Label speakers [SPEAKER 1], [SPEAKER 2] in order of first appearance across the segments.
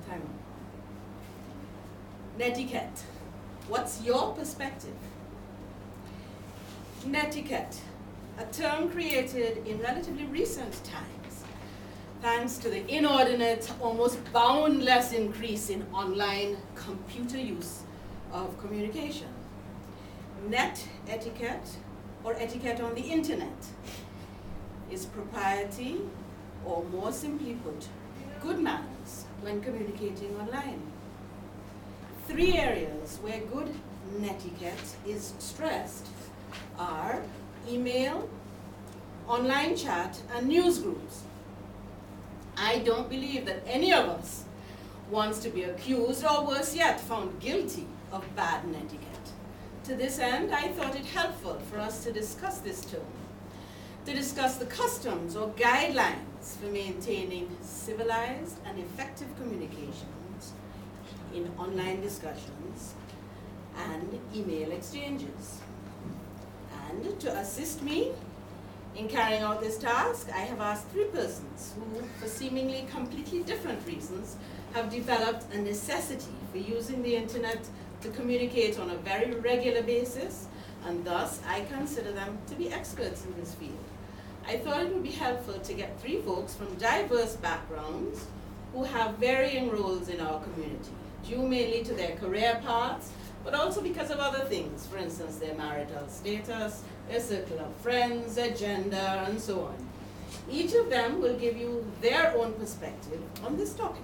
[SPEAKER 1] long time ago. Nettiquette. What's your perspective? Nettiquette, a term created in relatively recent times, thanks to the inordinate, almost boundless increase in online computer use of communication. Net etiquette, or etiquette on the internet, is propriety, or more simply put, good manners when communicating online. 3 areas where good netiquette is stressed are email, online chat, and news groups. I don't believe that any of us wants to be accused, or worse yet, found guilty of bad netiquette. To this end, I thought it helpful for us to discuss this term, to discuss the customs or guidelines for maintaining civilized and effective communications in online discussions and email exchanges. And to assist me in carrying out this task, I have asked 3 persons who, for seemingly completely different reasons, have developed a necessity for using the internet to communicate on a very regular basis, and thus I consider them to be experts in this field. I thought it would be helpful to get 3 folks from diverse backgrounds who have varying roles in our community, due mainly to their career paths, but also because of other things, for instance, their marital status, their circle of friends, their gender, and so on. Each of them will give you their own perspective on this topic.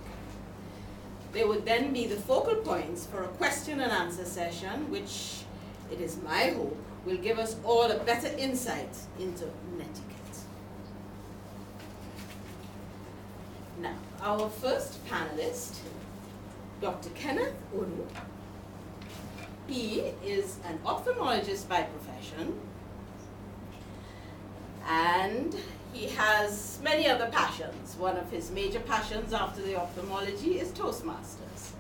[SPEAKER 1] They would then be the focal points for a question and answer session, which it is my hope will give us all a better insight into netiquette. Now, our first panelist, Dr. Burnham-Onu. He is an ophthalmologist by profession, and he has many other passions. One of his major passions after the ophthalmology is Toastmasters,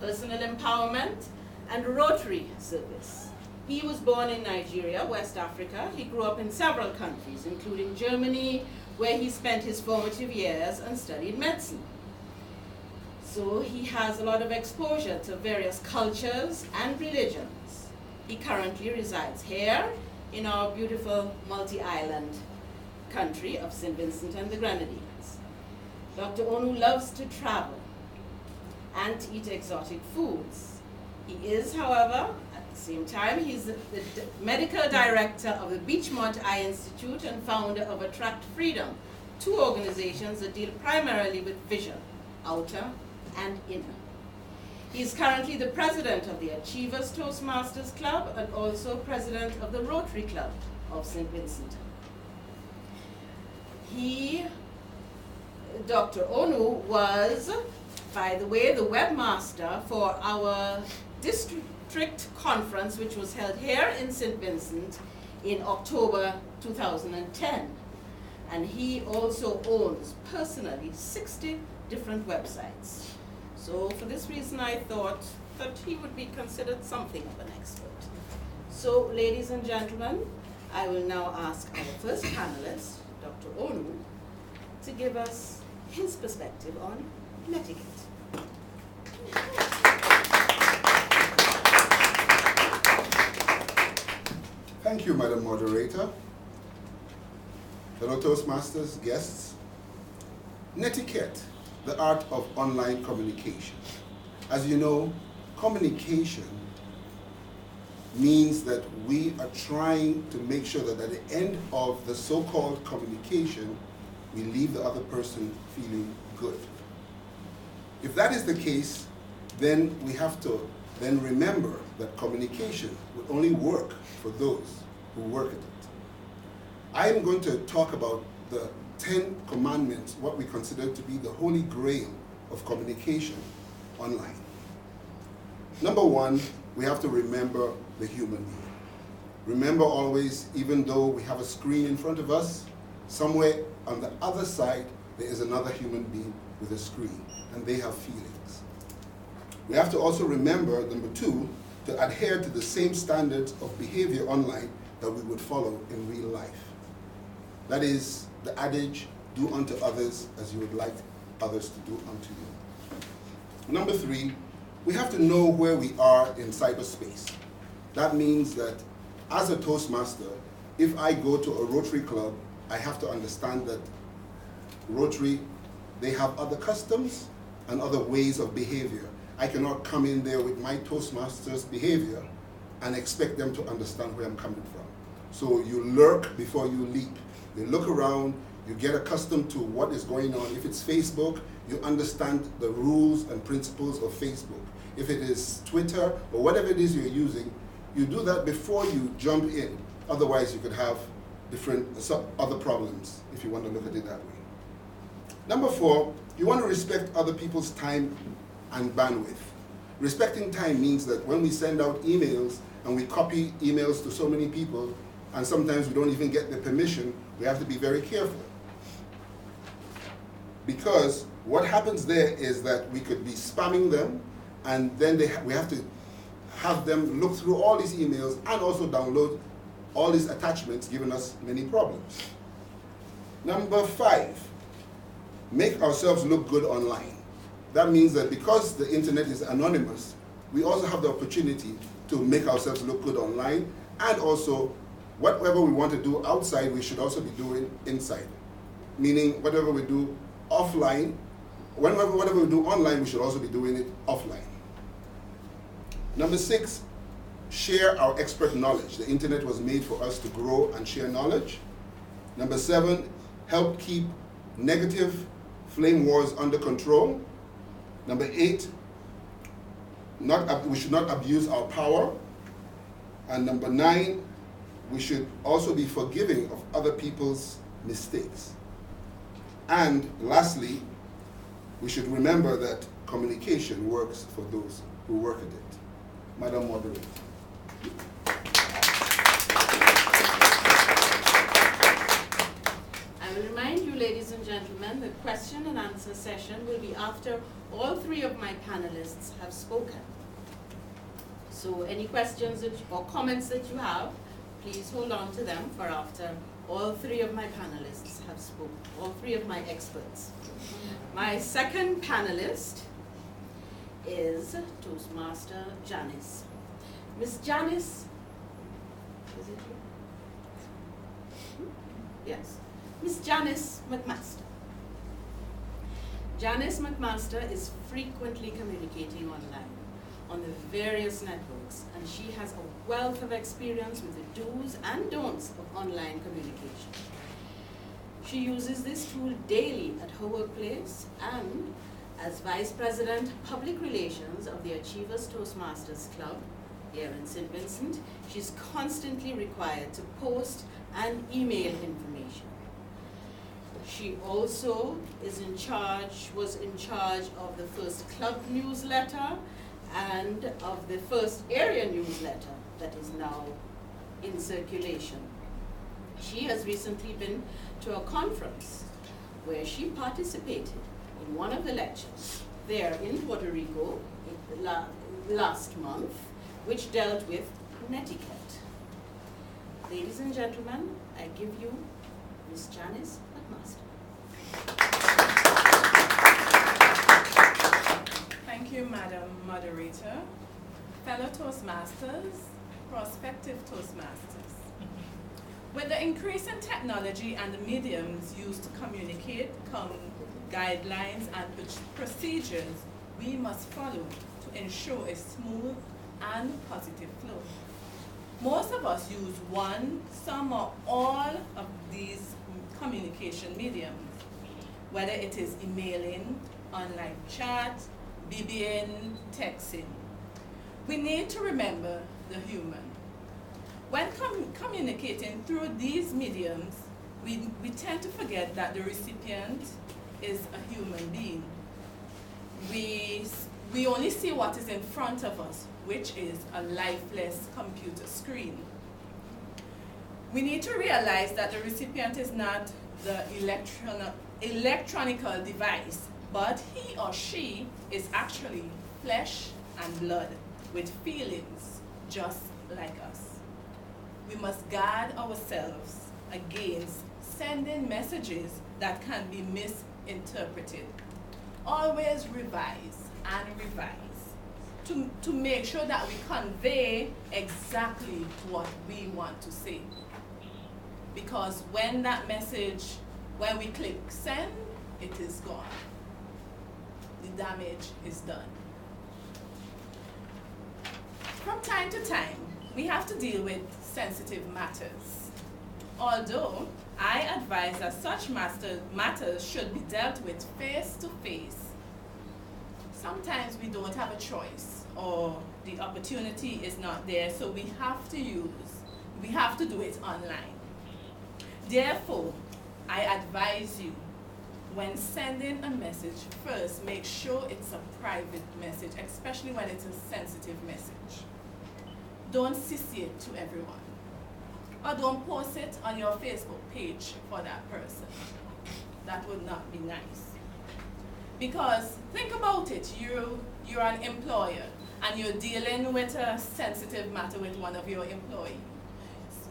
[SPEAKER 1] personal empowerment, and Rotary service. He was born in Nigeria, West Africa. He grew up in several countries, including Germany, where he spent his formative years and studied medicine. So he has a lot of exposure to various cultures and religions. He currently resides here in our beautiful multi-island country of St. Vincent and the Grenadines. Dr. Onu loves to travel and to eat exotic foods. He is, however, at the same time, he's the medical director of the Beachmont Eye Institute and founder of Attract Freedom, 2 organizations that deal primarily with vision, outer and inner. He is currently the president of the Achievers Toastmasters Club and also president of the Rotary Club of St. Vincent. Dr. Onu was, by the way, the webmaster for our district conference, which was held here in St. Vincent in October 2010. And he also owns, personally, 60 different websites. So for this reason, I thought that he would be considered something of an expert. So, ladies and gentlemen, I will now ask our first panelist, Dr. Onu, to give us his perspective on netiquette.
[SPEAKER 2] Thank you, Madam Moderator. Fellow Toastmasters, guests. Netiquette, the art of online communication. As you know, communication means that we are trying to make sure that at the end of the so-called communication, we leave the other person feeling good. If that is the case, then we have to then remember that communication will only work for those who work at it. I am going to talk about the 10 commandments, what we consider to be the holy grail of communication online. Number 1, we have to remember the human being. Remember always, even though we have a screen in front of us, somewhere on the other side, there is another human being with a screen, and they have feelings. We have to also remember, number 2, to adhere to the same standards of behavior online that we would follow in real life. That is the adage, do unto others as you would like others to do unto you. Number 3, we have to know where we are in cyberspace. That means that as a Toastmaster, if I go to a Rotary Club, I have to understand that Rotary, they have other customs and other ways of behavior. I cannot come in there with my Toastmasters behavior and expect them to understand where I'm coming from. So you lurk before you leap. You look around, you get accustomed to what is going on. If it's Facebook, you understand the rules and principles of Facebook. If it is Twitter or whatever it is you're using, you do that before you jump in. Otherwise, you could have other problems if you want to look at it that way. Number 4, you want to respect other people's time and bandwidth. Respecting time means that when we send out emails and we copy emails to so many people, and sometimes we don't even get the permission, we have to be very careful. Because what happens there is that we could be spamming them, and then we have to have them look through all these emails and also download all these attachments, giving us many problems. Number 5, make ourselves look good online. That means that because the internet is anonymous, we also have the opportunity to make ourselves look good online, and also whatever we want to do outside, we should also be doing inside. Meaning whatever we do offline, whatever we do online, we should also be doing it offline. Number 6, share our expert knowledge. The internet was made for us to grow and share knowledge. Number 7, help keep negative flame wars under control. Number 8, we should not abuse our power. And number 9, we should also be forgiving of other people's mistakes. And lastly, we should remember that communication works for those who work at it. Madam Moderator.
[SPEAKER 1] I will remind you, ladies and gentlemen, the question and answer session will be after all 3 of my panelists have spoken. So any questions or comments that you have, please hold on to them for after all 3 of my panelists have spoken, all 3 of my experts. My second panelist is Toastmaster Janice. Miss Janice, is it you? Yes. Miss Janice McMaster. Janice McMaster is frequently communicating online on the various networks, and she has a wealth of experience with the do's and don'ts of online communication. She uses this tool daily at her workplace, and as Vice President Public Relations of the Achievers Toastmasters Club here in St. Vincent, she's constantly required to post and email information. She also was in charge of the first club newsletter and of the first area newsletter that is now in circulation. She has recently been to a conference where she participated in one of the lectures there in Puerto Rico last month, which dealt with Nettiquette. Ladies and gentlemen, I give you Miss Janice McMaster.
[SPEAKER 3] Thank you, Madam Moderator. Fellow Toastmasters, prospective Toastmasters. With the increase in technology and the mediums used to communicate come guidelines and procedures we must follow to ensure a smooth and positive flow. Most of us use one, some, or all of these communication mediums, whether it is emailing, online chat, BBN, texting. We need to remember the human. When communicating through these mediums, we tend to forget that the recipient is a human being. We only see what is in front of us, which is a lifeless computer screen. We need to realize that the recipient is not the electronical device, but he or she is actually flesh and blood with feelings just like us. We must guard ourselves against sending messages that can be misinterpreted. Always revise and revise to make sure that we convey exactly what we want to say. Because when we click send, it is gone. The damage is done. From time to time, we have to deal with sensitive matters. Although I advise that such matters should be dealt with face to face, sometimes we don't have a choice or the opportunity is not there, so we have to do it online. Therefore, I advise you, when sending a message, first make sure it's a private message, especially when it's a sensitive message. Don't CC it to everyone. Or don't post it on your Facebook page for that person. That would not be nice. Because think about it, you're an employer and you're dealing with a sensitive matter with one of your employees.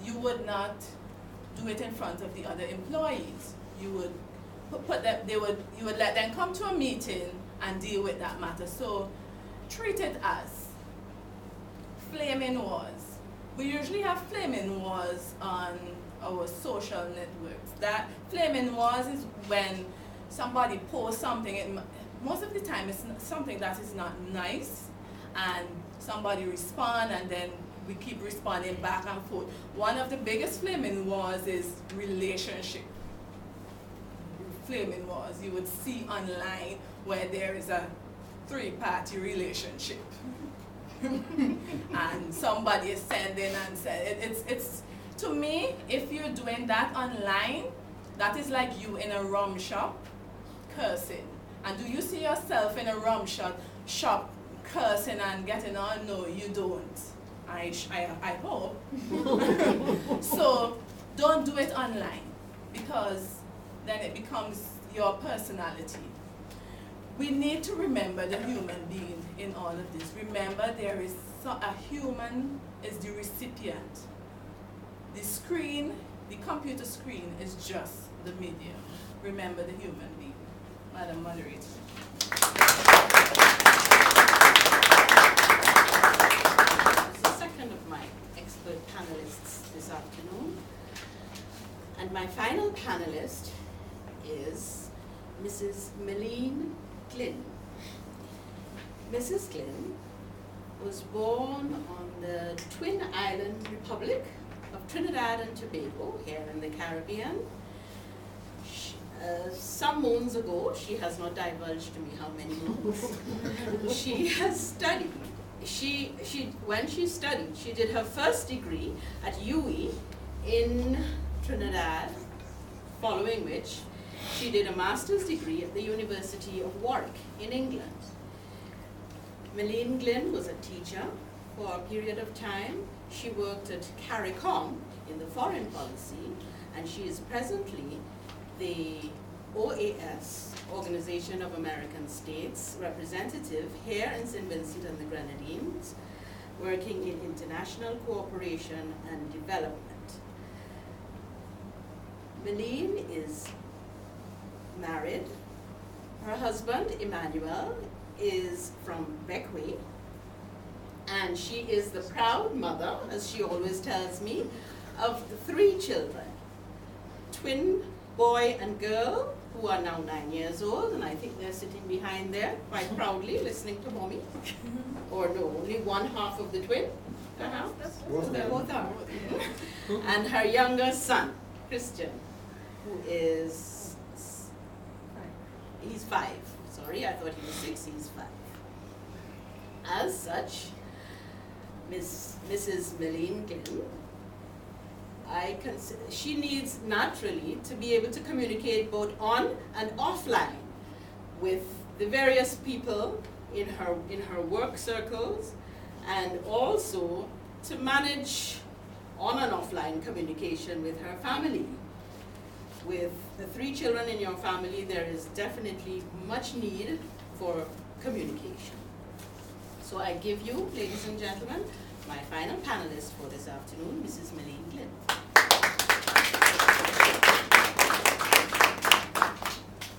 [SPEAKER 3] You would not do it in front of the other employees. You would you would let them come to a meeting and deal with that matter. So treat it as flaming wars. We usually have flaming wars on our social networks. That flaming wars is when somebody posts something, most of the time it's something that is not nice, and somebody responds, and then we keep responding back and forth. One of the biggest flaming wars is relationship. Flaming wars you would see online where there is a 3-party relationship. And somebody is sending and saying, it's to me, if you're doing that online, that is like you in a rum shop cursing. And do you see yourself in a rum shop cursing and getting on? No, you don't. I hope. So don't do it online, because then it becomes your personality. We need to remember the human being in all of this. Remember, there is a human is the recipient. The screen, the computer screen is just the medium. Remember the human being. Madam Moderator.
[SPEAKER 1] This is the second of my expert panelists this afternoon. And my final panelist is Mrs. Meline Glynn. Mrs. Glynn was born on the Twin Island Republic of Trinidad and Tobago, here in the Caribbean. Some moons ago, she has not divulged to me how many moons, she has studied. When she studied, she did her first degree at UE in Trinidad, following which she did a master's degree at the University of Warwick in England. Meline Glynn was a teacher for a period of time. She worked at CARICOM in the foreign policy, and she is presently the OAS, Organization of American States, representative here in St. Vincent and the Grenadines, working in international cooperation and development. Meline is married. Her husband, Emmanuel, is from Beckway, and she is the proud mother, as she always tells me, of 3 children, twin boy and girl, who are now 9 years old, and I think they're sitting behind there quite proudly listening to mommy. Or no, only one half of the twin. They both are. And her younger son, Christian, who is, he's 5. Sorry, I thought he was 6, he's 5. As such, Mrs. Meline Glynn, she needs naturally to be able to communicate both on and offline with the various people in her work circles, and also to manage on and offline communication with her family. With the 3 children in your family, there is definitely much need for communication. So I give you, ladies and gentlemen, my final panelist for this afternoon, Mrs. Meline Glynn.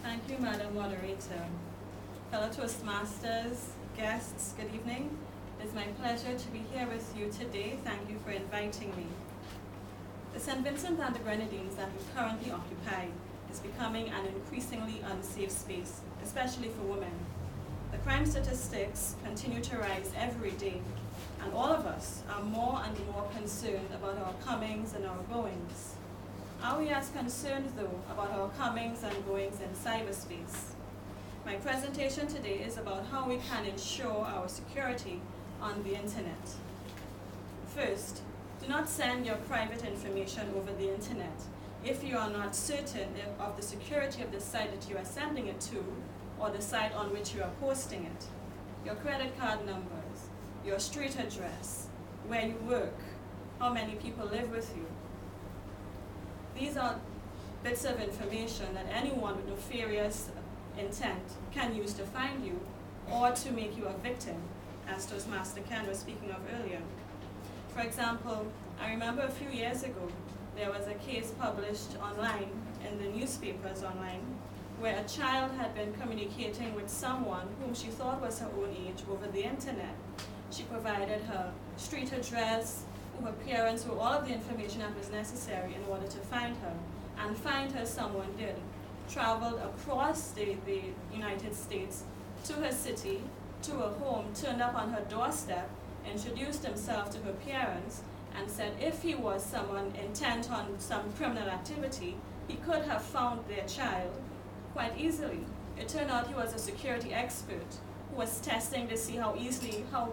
[SPEAKER 4] Thank you, Madam Moderator. Fellow Toastmasters, guests, good evening. It is my pleasure to be here with you today. Thank you for inviting me. The St. Vincent and the Grenadines that we currently occupy is becoming an increasingly unsafe space, especially for women. The crime statistics continue to rise every day, and all of us are more and more concerned about our comings and our goings. Are we as concerned, though, about our comings and goings in cyberspace? My presentation today is about how we can ensure our security on the internet. First, do not send your private information over the internet if you are not certain of the security of the site that you are sending it to or the site on which you are posting it. Your credit card numbers, your street address, where you work, how many people live with you. These are bits of information that anyone with nefarious intent can use to find you or to make you a victim, as Dr.Ken was speaking of earlier. For example, I remember a few years ago, there was a case published online in the newspapers online where a child had been communicating with someone whom she thought was her own age over the internet. She provided her street address, who her parents, who all of the information that was necessary in order to find her. And find her someone did. Traveled across the United States to her city, to her home, turned up on her doorstep, introduced himself to her parents, and said if he was someone intent on some criminal activity, he could have found their child quite easily. It turned out he was a security expert who was testing to see how easily, how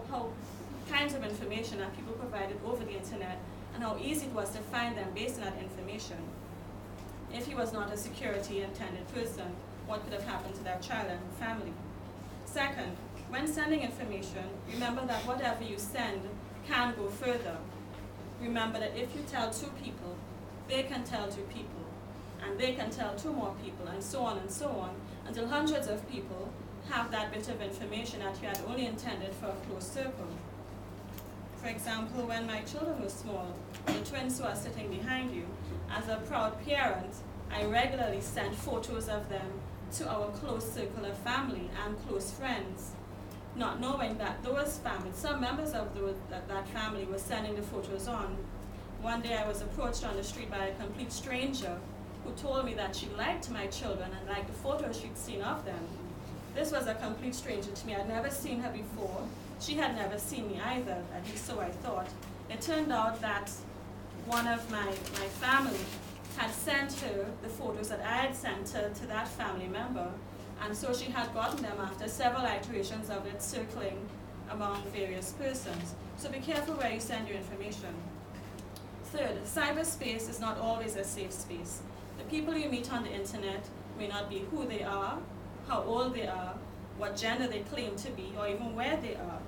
[SPEAKER 4] kinds of information that people provided over the internet and how easy it was to find them based on that information. If he was not a security intended person, what could have happened to that child and family? Second, when sending information, remember that whatever you send can go further. Remember that if you tell 2 people, they can tell 2 people, and they can tell 2 more people, and so on, until hundreds of people have that bit of information that you had only intended for a close circle. For example, when my children were small, the twins who are sitting behind you, as a proud parent, I regularly sent photos of them to our close circle of family and close friends, not knowing that those families, some members of that family were sending the photos on. One day I was approached on the street by a complete stranger who told me that she liked my children and liked the photos she'd seen of them. This was a complete stranger to me. I'd never seen her before. She had never seen me either, at least so I thought. It turned out that one of my family had sent her the photos that I had sent to that family member, and so she had gotten them after several iterations of it circling among various persons. So be careful where you send your information. Third, cyberspace is not always a safe space. The people you meet on the internet may not be who they are, how old they are, what gender they claim to be, or even where they are.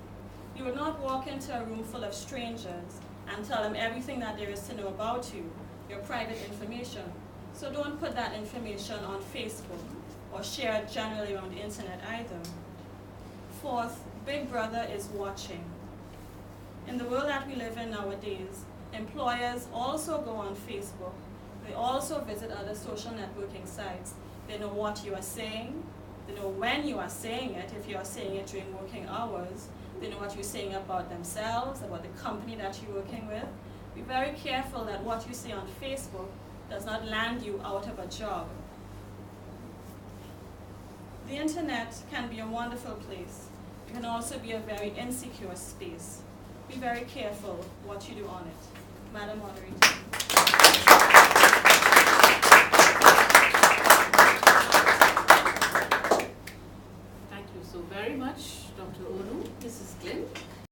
[SPEAKER 4] You would not walk into a room full of strangers and tell them everything that there is to know about you, your private information. So don't put that information on Facebook or share it generally on the internet either. Fourth, Big Brother is watching. In the world that we live in nowadays, employers also go on Facebook. They also visit other social networking sites. They know what you are saying. They know when you are saying it, if you are saying it during working hours. They know what you're saying about themselves, about the company that you're working with. Be very careful that what you say on Facebook does not land you out of a job. The internet can be a wonderful place. It can also be a very insecure space. Be very careful what you do on it. Madam Moderator.